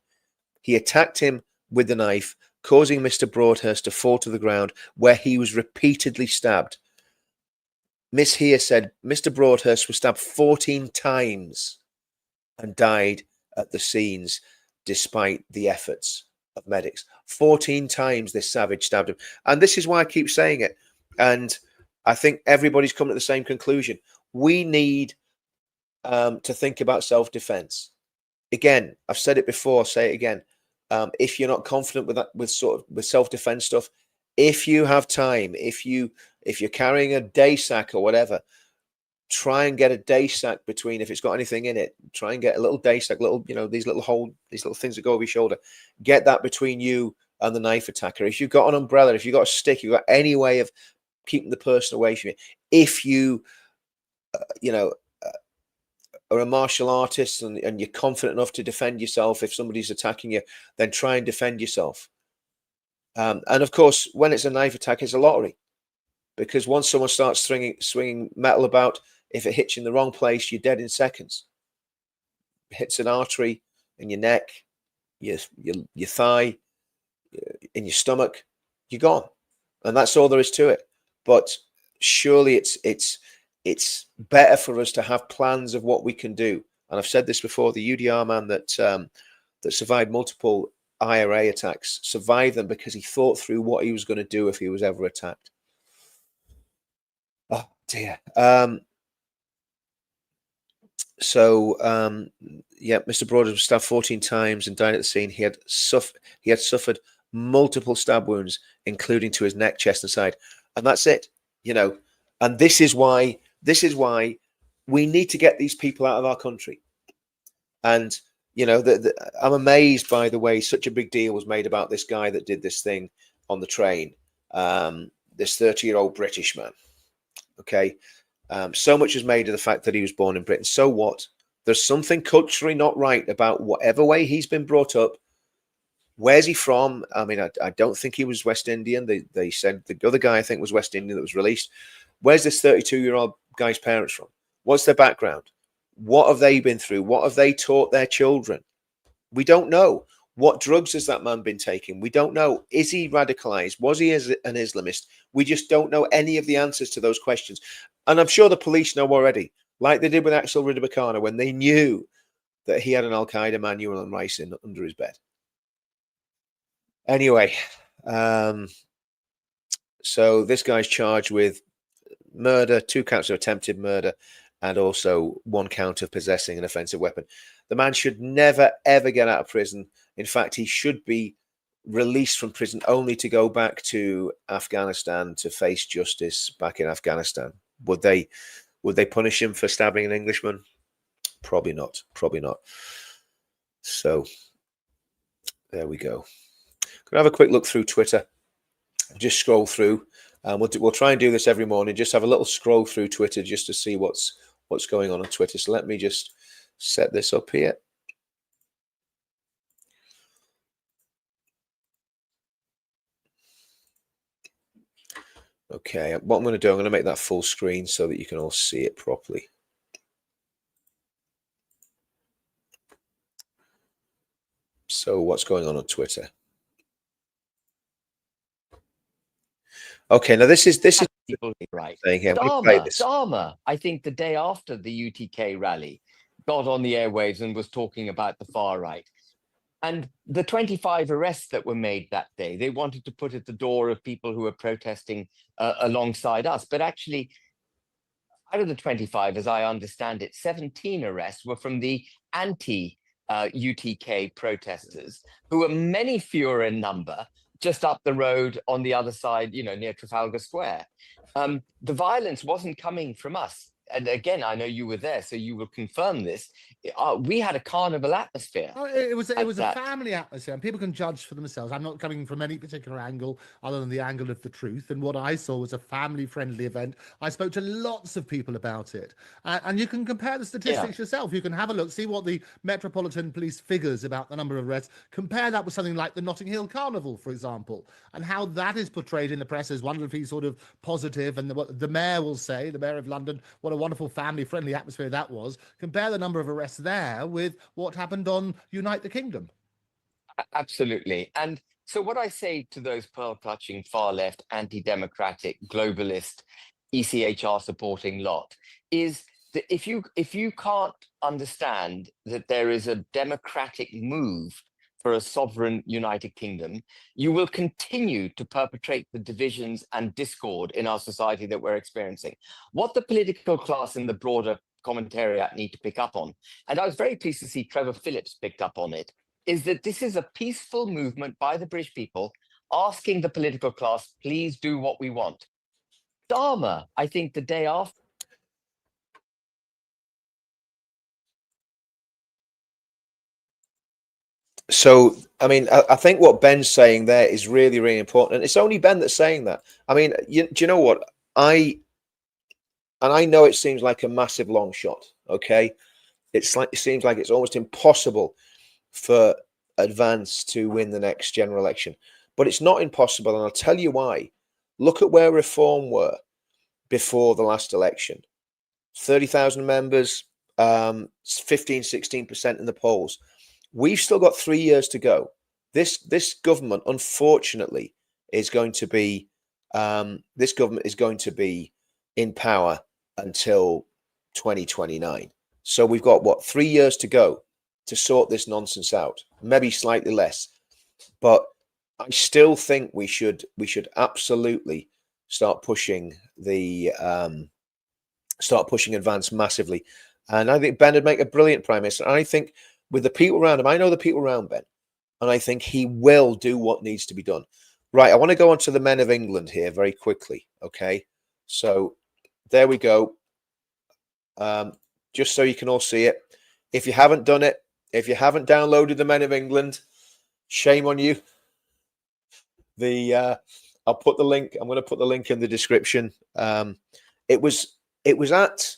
He attacked him with the knife, causing Mr. Broadhurst to fall to the ground, where he was repeatedly stabbed. Miss Heer said Mr. Broadhurst was stabbed 14 times and died at the scenes despite the efforts of medics. 14 times this savage stabbed him. And this is why I keep saying it. And I think everybody's come to the same conclusion. We need to think about self-defense. Again, I've said it before, I'll say it again. If you're not confident with that, with self-defense stuff, if you have time, if you're carrying a day sack or whatever, try and get a day sack between, if it's got anything in it, try and get a little day sack, these little things that go over your shoulder. Get that between you and the knife attacker. If you've got an umbrella, if you've got a stick, you've got any way of keeping the person away from you. If you, are a martial artist and you're confident enough to defend yourself, if somebody's attacking you, then try and defend yourself. And of course, when it's a knife attack, it's a lottery, because once someone starts swinging metal about, if it hits you in the wrong place, you're dead in seconds. It hits an artery in your neck, your thigh, in your stomach, you're gone. And that's all there is to it. But surely it's better for us to have plans of what we can do. And I've said this before, the UDR man that survived multiple IRA attacks survived them because he thought through what he was going to do if he was ever attacked. Oh dear. Mr. Broadhurst was stabbed 14 times and died at the scene. He had suffered multiple stab wounds, including to his neck, chest, and side. And that's it, And this is why we need to get these people out of our country. And I'm amazed by the way such a big deal was made about this guy that did this thing on the train. This 30-year-old British man. Okay. So much is made of the fact that he was born in Britain. So what? There's something culturally not right about whatever way he's been brought up. Where's he from? I mean, I don't think he was West Indian. They said the other guy, I think, was West Indian that was released. Where's this 32-year-old guy's parents from? What's their background? What have they been through? What have they taught their children? We don't know. What drugs has that man been taking? We don't know. Is he radicalized? Was he an Islamist? We just don't know any of the answers to those questions. And I'm sure the police know already, like they did with Axel Ridabakana when they knew that he had an Al-Qaeda manual and rice under his bed. Anyway, so this guy's charged with murder, 2 counts of attempted murder, and also 1 count of possessing an offensive weapon. The man should never, ever get out of prison. In fact, he should be released from prison only to go back to Afghanistan to face justice back in Afghanistan. Would they punish him for stabbing an Englishman? Probably not. Probably not. So there we go. Gonna have a quick look through Twitter. Just scroll through. We'll try and do this every morning. Just have a little scroll through Twitter just to see what's going on Twitter. So let me just set this up here. Okay, what I'm going to do, I'm going to make that full screen so that you can all see it properly. So what's going on Twitter? Okay, now this is people right. Dharma, I think the day after the UTK rally, got on the airwaves and was talking about the far right. And the 25 arrests that were made that day, they wanted to put at the door of people who were protesting alongside us. But actually, out of the 25, as I understand it, 17 arrests were from the anti-UTK protesters, who were many fewer in number, just up the road on the other side, near Trafalgar Square. The violence wasn't coming from us. And again, I know you were there, so you will confirm this. We had a carnival atmosphere. Oh, it was a family atmosphere, and people can judge for themselves. I'm not coming from any particular angle other than the angle of the truth. And what I saw was a family-friendly event. I spoke to lots of people about it, and you can compare the statistics yourself. You can have a look, see what the Metropolitan Police figures about the number of arrests. Compare that with something like the Notting Hill Carnival, for example, and how that is portrayed in the press as wonderfully sort of positive. And the mayor will say, the mayor of London, what a wonderful family-friendly atmosphere that was. Compare the number of arrests there with what happened on Unite the Kingdom. Absolutely. And so what I say to those pearl-clutching, far-left, anti-democratic, globalist, ECHR supporting lot is that if you can't understand that there is a democratic move for a sovereign United Kingdom, you will continue to perpetrate the divisions and discord in our society that we're experiencing. What the political class and the broader commentariat need to pick up on, and I was very pleased to see Trevor Phillips picked up on it, is that this is a peaceful movement by the British people asking the political class, please do what we want. Dharma, I think the day after. So, I mean, I think what Ben's saying there is really, really important. And it's only Ben that's saying that. I mean, do you know what? I know it seems like a massive long shot, okay? It seems like it's almost impossible for Advance to win the next general election. But it's not impossible, and I'll tell you why. Look at where Reform were before the last election. 30,000 members, 15, 16% in the polls. We've still got 3 years to go. This government, unfortunately, is going to be in power until 2029. So we've got 3 years to go to sort this nonsense out. Maybe slightly less, but I still think we should absolutely start pushing Advance massively. And I think Ben would make a brilliant prime minister. And I think with the people around him, I know the people around Ben, and I think he will do what needs to be done. Right, I want to go on to the Men of England here very quickly, okay? So there we go. Just so you can all see it. If you haven't done it, if you haven't downloaded the Men of England, shame on you. I'll put the link. I'm going to put the link in the description. It was at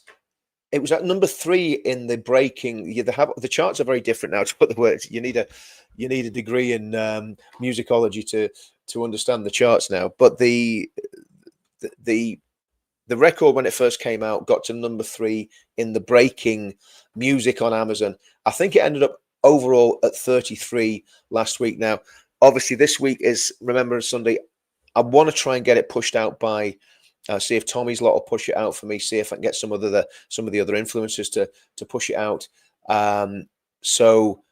it was at number 3 in the breaking. The charts are very different now. To put the words, you need a degree in musicology to understand the charts now. But the record when it first came out got to number 3 in the breaking music on Amazon. I think it ended up overall at 33 last week. Now, obviously, this week is Remembrance Sunday. I want to try and get it pushed out by. See if Tommy's lot will push it out for me. See if I can get some of the other influencers to push it out. So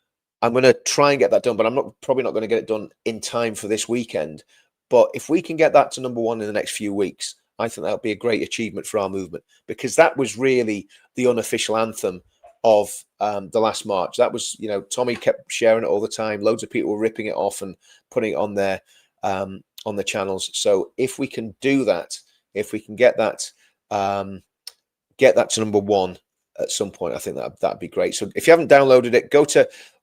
I'm going to try and get that done, but I'm probably not going to get it done in time for this weekend. But if we can get that to number 1 in the next few weeks, I think that would be a great achievement for our movement, because that was really the unofficial anthem of the last march. That was, Tommy kept sharing it all the time. Loads of people were ripping it off and putting it on their on the channels. So if we can do that. If we can get that to number 1 at some point, I think that'd be great. So if you haven't downloaded it,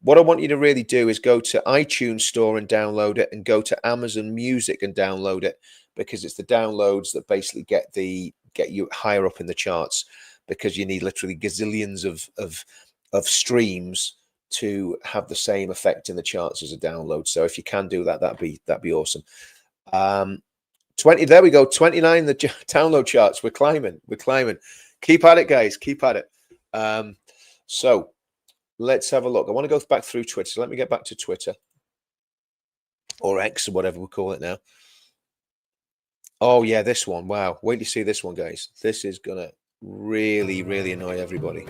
what I want you to really do is go to iTunes Store and download it, and go to Amazon Music and download it, because it's the downloads that basically get you higher up in the charts, because you need literally gazillions of streams to have the same effect in the charts as a download. So if you can do that, that'd be awesome. 20, there we go, 29 the download charts. We're climbing. Keep at it, guys, keep at it. So let's have a look. I want to go back through Twitter. So let me get back to Twitter, or X, or whatever we call it now. Oh yeah, this one. Wow, wait till you see this one, guys. This is gonna really annoy everybody.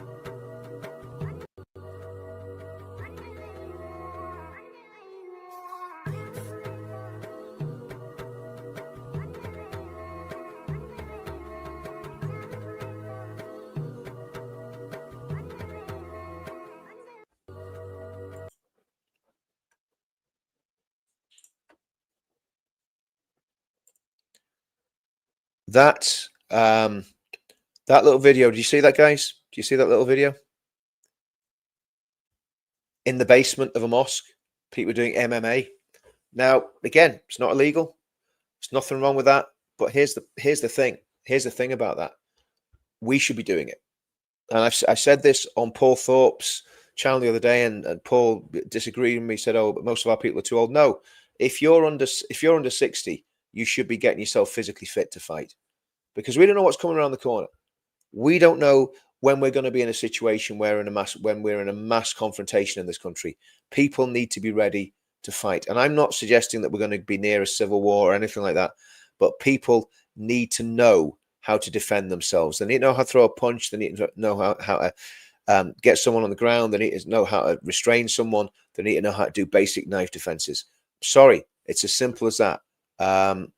That little video, do you see that, guys? Do you see that little video? In the basement of a mosque, people doing MMA. Now, again, it's not illegal. There's nothing wrong with that. But here's the thing. Here's the thing about that. We should be doing it. And I said this on Paul Thorpe's channel the other day, and Paul disagreed with me. Said, "Oh, but most of our people are too old." No, if you're under 60, you should be getting yourself physically fit to fight, because we don't know what's coming around the corner. We don't know when we're going to be in a situation where when we're in a mass confrontation in this country. People need to be ready to fight. And I'm not suggesting that we're going to be near a civil war or anything like that, but people need to know how to defend themselves. They need to know how to throw a punch. They need to know how to get someone on the ground. They need to know how to restrain someone. They need to know how to do basic knife defenses. Sorry, it's as simple as that. An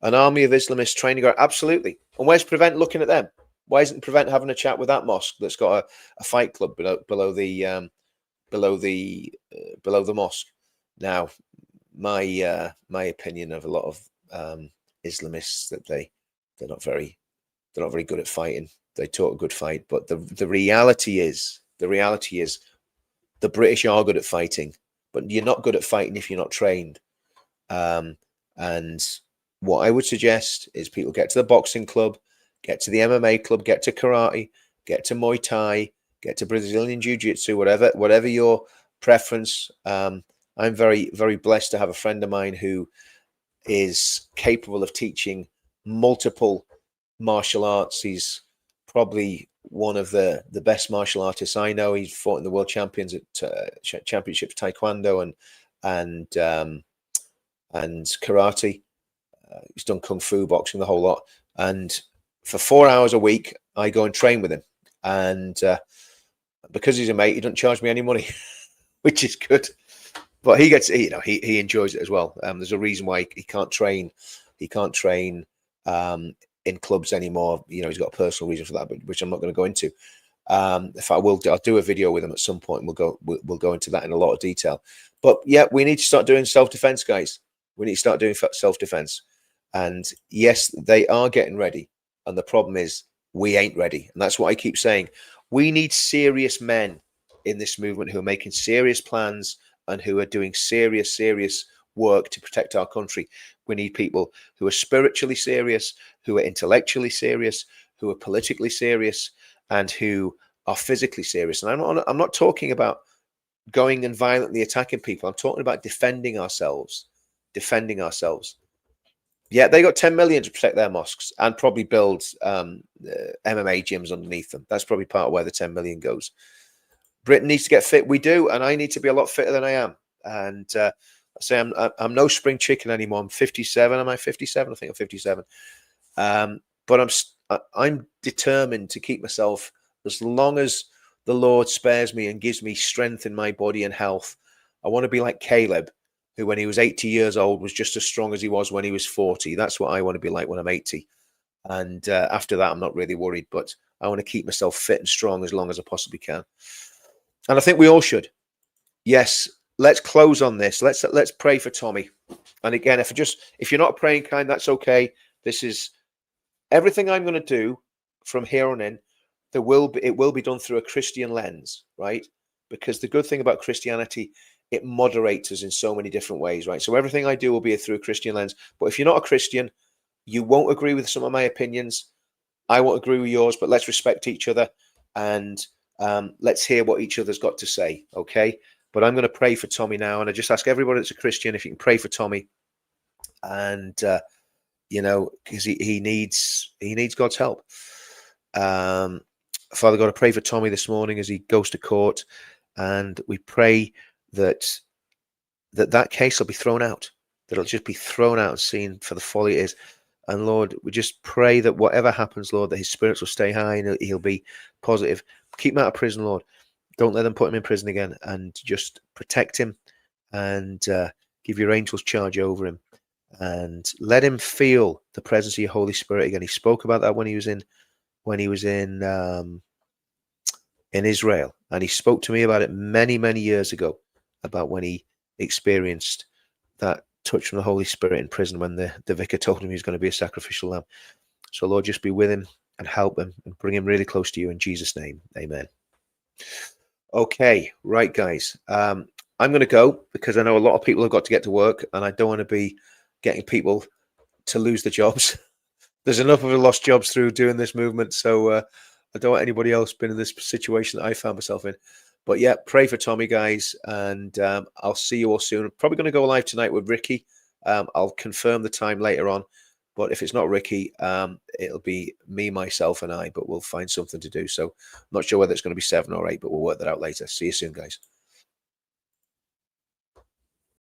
army of Islamists training, absolutely. And where's Prevent looking at them? Why isn't Prevent having a chat with that mosque that's got a fight club below the mosque? Now, my opinion of a lot of Islamists, that they're not very good at fighting. They talk a good fight, but the reality is the British are good at fighting, but you're not good at fighting if you're not trained. And what I would suggest is people get to the boxing club, get to the MMA club, get to karate, get to Muay Thai, get to Brazilian Jiu-Jitsu, whatever your preference. I'm very, very blessed to have a friend of mine who is capable of teaching multiple martial arts. He's probably one of the best martial artists I know. He's fought in the world champions at championships taekwondo and karate. He's done kung fu, boxing, the whole lot. And for 4 hours a week, I go and train with him. And because he's a mate, he doesn't charge me any money, which is good. But he gets, he enjoys it as well. There's a reason why he can't train. He can't train in clubs anymore. He's got a personal reason for that, but which I'm not going to go into. If I'll do a video with him at some point, and we'll go into that in a lot of detail. But yeah, we need to start doing self-defense, guys. We need to start doing self-defense. And yes, they are getting ready. And the problem is we ain't ready. And that's what I keep saying. We need serious men in this movement who are making serious plans and who are doing serious work to protect our country. We need people who are spiritually serious, who are intellectually serious, who are politically serious, and who are physically serious. And I'm not talking about going and violently attacking people. I'm talking about defending ourselves. Defending ourselves. Yeah, they got 10 million to protect their mosques and probably build MMA gyms underneath them. That's probably part of where the 10 million goes. Britain needs to get fit. We do, and I need to be a lot fitter than I am. And I say I'm no spring chicken anymore. I'm 57. Am I 57? I think I'm 57. But I'm determined to keep myself as long as the Lord spares me and gives me strength in my body and health. I want to be like Caleb, who when he was 80 years old was just as strong as he was when he was 40. That's what I want to be like when I'm 80. And after that, I'm not really worried, but I want to keep myself fit and strong as long as I possibly can. And I think we all should. Yes, let's close on this. Let's pray for Tommy. And again, if you're not praying kind, that's okay. This is everything I'm going to do from here on in. It will be done through a Christian lens, right? Because the good thing about Christianity, it moderates us in so many different ways, right? So everything I do will be through a Christian lens. But if you're not a Christian, you won't agree with some of my opinions. I won't agree with yours, but let's respect each other and let's hear what each other's got to say, okay? But I'm going to pray for Tommy now, and I just ask everybody that's a Christian if you can pray for Tommy, and because he needs God's help. Father God, I pray for Tommy this morning as he goes to court, and we pray that case will be thrown out, that it'll just be thrown out and seen for the folly it is. And Lord, we just pray that whatever happens, Lord, that his spirits will stay high and he'll be positive. Keep him out of prison, Lord. Don't let them put him in prison again, and just protect him and give your angels charge over him, and let him feel the presence of your Holy Spirit again. He spoke about that when he was in Israel, and he spoke to me about it many, many years ago, about when he experienced that touch from the Holy Spirit in prison when the vicar told him he was going to be a sacrificial lamb. So Lord, just be with him and help him and bring him really close to you in Jesus' name. Amen. Okay, right, guys. I'm going to go because I know a lot of people have got to get to work, and I don't want to be getting people to lose their jobs. There's enough of lost jobs through doing this movement, so I don't want anybody else been in this situation that I found myself in. But yeah, pray for Tommy, guys, and I'll see you all soon. I'm probably going to go live tonight with Ricky. I'll confirm the time later on, but if it's not Ricky, it'll be me, myself, and I, but we'll find something to do. So I'm not sure whether it's going to be 7 or 8, but we'll work that out later. See you soon, guys.